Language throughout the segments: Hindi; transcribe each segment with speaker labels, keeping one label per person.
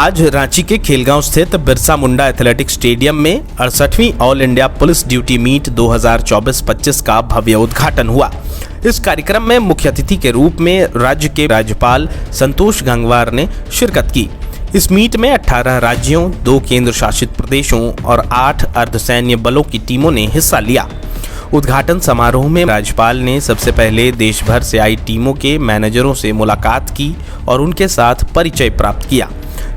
Speaker 1: आज रांची के खेलगांव स्थित बिरसा मुंडा एथलेटिक स्टेडियम में 68वीं all India police duty meet 2024-25 का भव्य उद्घाटन हुआ। इस कार्यक्रम में मुख्य अतिथि के रूप में राज्य के राज्यपाल संतोष गंगवार ने शिरकत की। इस मीट में 18 राज्यों, 2 केंद्र शासित प्रदेशों और 8 अर्धसैन्य बलों की टीमों ने हिस्सा लिया। उद्घाटन समारोह में राज्यपाल ने सबसे पहले देश भर से आई टीमों के मैनेजरों से मुलाकात की और उनके साथ परिचय प्राप्त किया।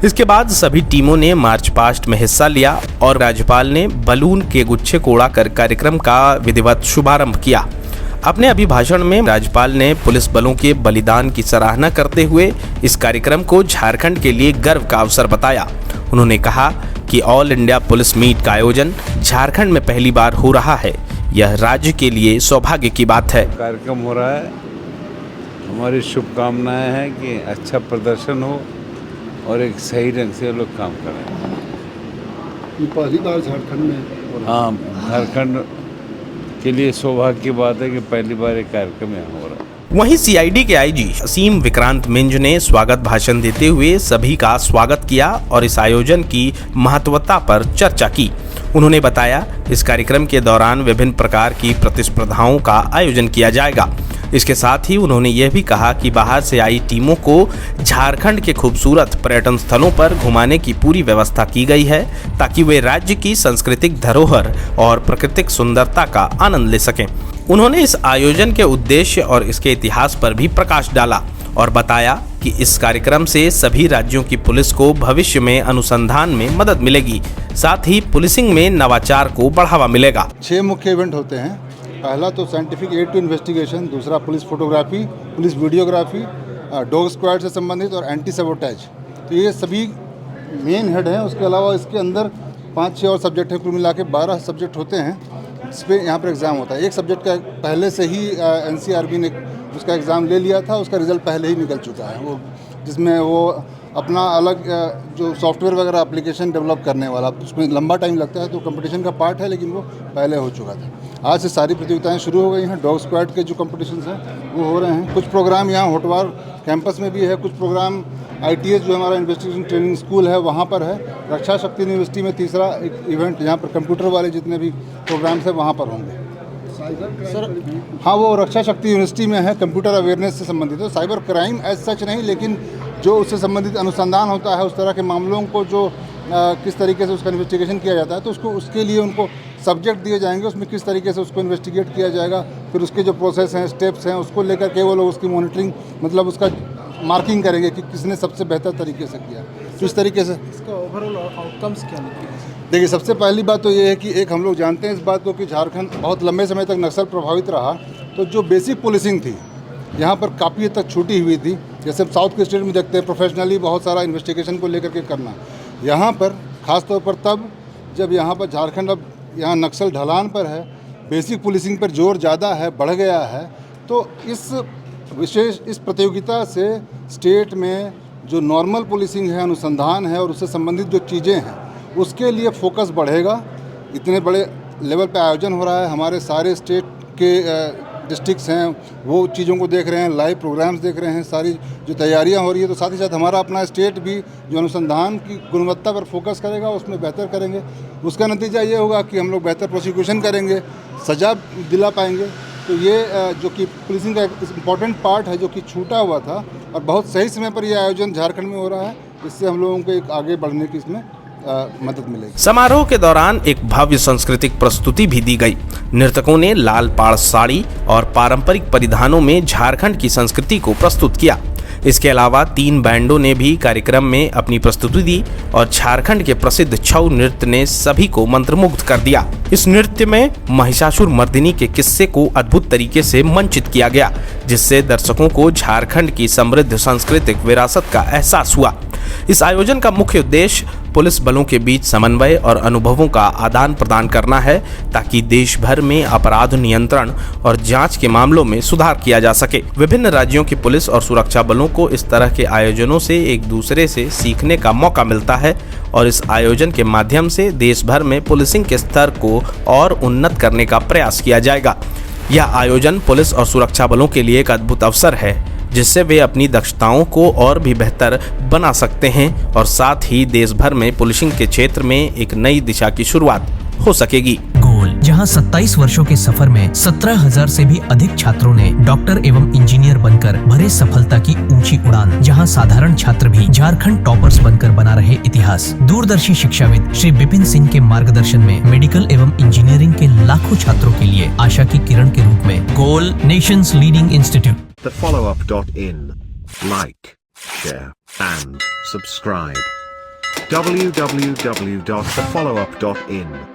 Speaker 1: इसके बाद सभी टीमों ने मार्च पास्ट में हिस्सा लिया और राज्यपाल ने बलून के गुच्छे को उड़ाकर कार्यक्रम का विधिवत शुभारंभ किया। अपने अभिभाषण में राज्यपाल ने पुलिस बलों के बलिदान की सराहना करते हुए इस कार्यक्रम को झारखंड के लिए गर्व का अवसर बताया। उन्होंने कहा कि ऑल इंडिया पुलिस मीट का आयोजन झारखंड में पहली बार हो रहा है। यह राज्य के लिए सौभाग्य की बात है।
Speaker 2: कार्यक्रम हो रहा है, हमारी शुभकामनाएं हैं कि अच्छा प्रदर्शन हो और एक सही ढंग से लोग काम करें।
Speaker 3: ये पहली बार झारखंड में?
Speaker 2: हाँ, झारखंड के लिए सौभाग्य की बात है कि पहली बार एक कार्यक्रम यहाँ हो रहा है।
Speaker 1: वहीं सीआईडी के आईजी असीम विक्रांत मिंज ने स्वागत भाषण देते हुए सभी का स्वागत किया और इस आयोजन की महत्वता पर चर्चा की। उन्होंने बताया, इस कार्यक्रम के दौरान विभिन्न प्रकार की प्रतिस्पर्धाओं का आयोजन किया जाएगा। इसके साथ ही उन्होंने यह भी कहा कि बाहर से आई टीमों को झारखंड के खूबसूरत पर्यटन स्थलों पर घुमाने की पूरी व्यवस्था की गई है ताकि वे राज्य की सांस्कृतिक धरोहर और प्राकृतिक सुंदरता का आनंद ले सकें। उन्होंने इस आयोजन के उद्देश्य और इसके इतिहास पर भी प्रकाश डाला और बताया कि इस कार्यक्रम से सभी राज्यों की पुलिस को भविष्य में अनुसंधान में मदद मिलेगी, साथ ही पुलिसिंग में नवाचार को बढ़ावा मिलेगा।
Speaker 3: 6 मुख्य इवेंट होते हैं। पहला तो साइंटिफिक एड टू इन्वेस्टिगेशन, दूसरा police photography, police videography, dog squad से संबंधित और एंटी सबोटेज। तो ये सभी मेन हेड हैं। उसके अलावा इसके अंदर 5-6 और सब्जेक्ट हैं। कुल मिला के 12 सब्जेक्ट होते हैं। इस पर यहाँ पर एग्ज़ाम होता है। एक सब्जेक्ट का पहले से ही NCRB ने उसका एग्ज़ाम ले लिया था, उसका रिज़ल्ट पहले ही निकल चुका है। वो जिसमें वो अपना अलग जो सॉफ्टवेयर वगैरह एप्लीकेशन डेवलप करने वाला, उसमें लंबा टाइम लगता है, तो कंपटीशन का पार्ट है, लेकिन वो पहले हो चुका था। आज से सारी प्रतियोगिताएं शुरू हो गई हैं। डॉग स्क्वाड के जो कंपटीशंस हैं वो हो रहे हैं। कुछ प्रोग्राम यहाँ होटवार कैंपस में भी है, कुछ प्रोग्राम ITS जो हमारा इन्वेस्टिगेशन ट्रेनिंग स्कूल है वहाँ पर है। रक्षा शक्ति यूनिवर्सिटी में तीसरा एक इवेंट जहाँ पर कंप्यूटर वाले जितने भी प्रोग्राम्स हैं वहाँ पर होंगे। सर हाँ, वो रक्षा शक्ति यूनिवर्सिटी में है, कंप्यूटर अवेयरनेस से संबंधित है। साइबर क्राइम एज सच नहीं, लेकिन जो उससे संबंधित अनुसंधान होता है, उस तरह के मामलों को जो किस तरीके से उसका इन्वेस्टिगेशन किया जाता है, तो उसके लिए उनको सब्जेक्ट दिए जाएंगे। उसमें किस तरीके से उसको इन्वेस्टिगेट किया जाएगा, फिर उसके जो प्रोसेस हैं, स्टेप्स हैं, उसको लेकर के वो लोग उसकी मॉनिटरिंग, मतलब उसका मार्किंग करेंगे कि किसने सबसे बेहतर तरीके से किया। तो इस तरीके से
Speaker 4: इसका ओवरऑल आउटकम्स क्या निकलेंगे?
Speaker 3: देखिए, सबसे पहली बात तो ये है कि एक हम लोग जानते हैं इस बात को कि झारखंड बहुत लंबे समय तक नक्सल प्रभावित रहा, तो जो बेसिक पुलिसिंग थी यहाँ पर काफ़ी हद तक छूटी हुई थी। जैसे साउथ के स्टेट में देखते हैं प्रोफेशनली बहुत सारा इन्वेस्टिगेशन को लेकर के करना, यहाँ पर ख़ास तौर पर तब जब यहाँ पर झारखंड अब यहाँ नक्सल ढलान पर है, बेसिक पुलिसिंग पर जोर ज़्यादा है, बढ़ गया है। तो इस प्रतियोगिता से स्टेट में जो नॉर्मल पुलिसिंग है, अनुसंधान है और उससे संबंधित जो चीज़ें हैं, उसके लिए फोकस बढ़ेगा। इतने बड़े लेवल पे आयोजन हो रहा है, हमारे सारे स्टेट के डिस्ट्रिक्ट्स हैं वो चीज़ों को देख रहे हैं, लाइव प्रोग्राम्स देख रहे हैं, सारी जो तैयारियां हो रही है। तो साथ ही साथ हमारा अपना स्टेट भी जो अनुसंधान की गुणवत्ता पर फोकस करेगा, उसमें बेहतर करेंगे। उसका नतीजा ये होगा कि हम लोग बेहतर प्रोसिक्यूशन करेंगे, सजा दिला पाएंगे। तो ये जो कि पुलिसिंग का एक इम्पॉर्टेंट पार्ट है जो कि छूटा हुआ था, और बहुत सही समय पर यह आयोजन झारखंड में हो रहा है। इससे हम लोगों को एक आगे बढ़ने की इसमें मदद मिलेगी।
Speaker 1: समारोह के दौरान एक भव्य सांस्कृतिक प्रस्तुति भी दी गई। नर्तकों ने लाल पाड़ साड़ी और पारंपरिक परिधानों में झारखंड की संस्कृति को प्रस्तुत किया। इसके अलावा 3 बैंडों ने भी कार्यक्रम में अपनी प्रस्तुति दी और झारखंड के प्रसिद्ध छऊ नृत्य ने सभी को मंत्रमुग्ध कर दिया। इस नृत्य में महिषासुर मर्दिनी के किस्से को अद्भुत तरीके से मंचित किया गया, जिससे दर्शकों को झारखंड की समृद्ध सांस्कृतिक विरासत का एहसास हुआ। इस आयोजन का मुख्य उद्देश्य पुलिस बलों के बीच समन्वय और अनुभवों का आदान प्रदान करना है ताकि देश भर में अपराध नियंत्रण और जांच के मामलों में सुधार किया जा सके। विभिन्न राज्यों की पुलिस और सुरक्षा बलों को इस तरह के आयोजनों से एक दूसरे से सीखने का मौका मिलता है और इस आयोजन के माध्यम से देश भर में पुलिसिंग के स्तर को और उन्नत करने का प्रयास किया जाएगा। यह आयोजन पुलिस और सुरक्षा बलों के लिए एक अद्भुत अवसर है जिससे वे अपनी दक्षताओं को और भी बेहतर बना सकते हैं और साथ ही देश भर में पुलिसिंग के क्षेत्र में एक नई दिशा की शुरुआत हो सकेगी।
Speaker 5: गोल, जहां 27 वर्षों के सफर में 17,000 से भी अधिक छात्रों ने डॉक्टर एवं इंजीनियर बनकर भरे सफलता की ऊंची उड़ान, जहां साधारण छात्र भी झारखंड टॉपर्स बनकर बना रहे इतिहास। दूरदर्शी शिक्षाविद श्री विपिन सिंह के मार्गदर्शन में मेडिकल एवं इंजीनियरिंग के लाखों छात्रों के लिए आशा की किरण के रूप में goal, nation's leading institute.
Speaker 6: thefollowup.in. Like, share, and subscribe. www.thefollowup.in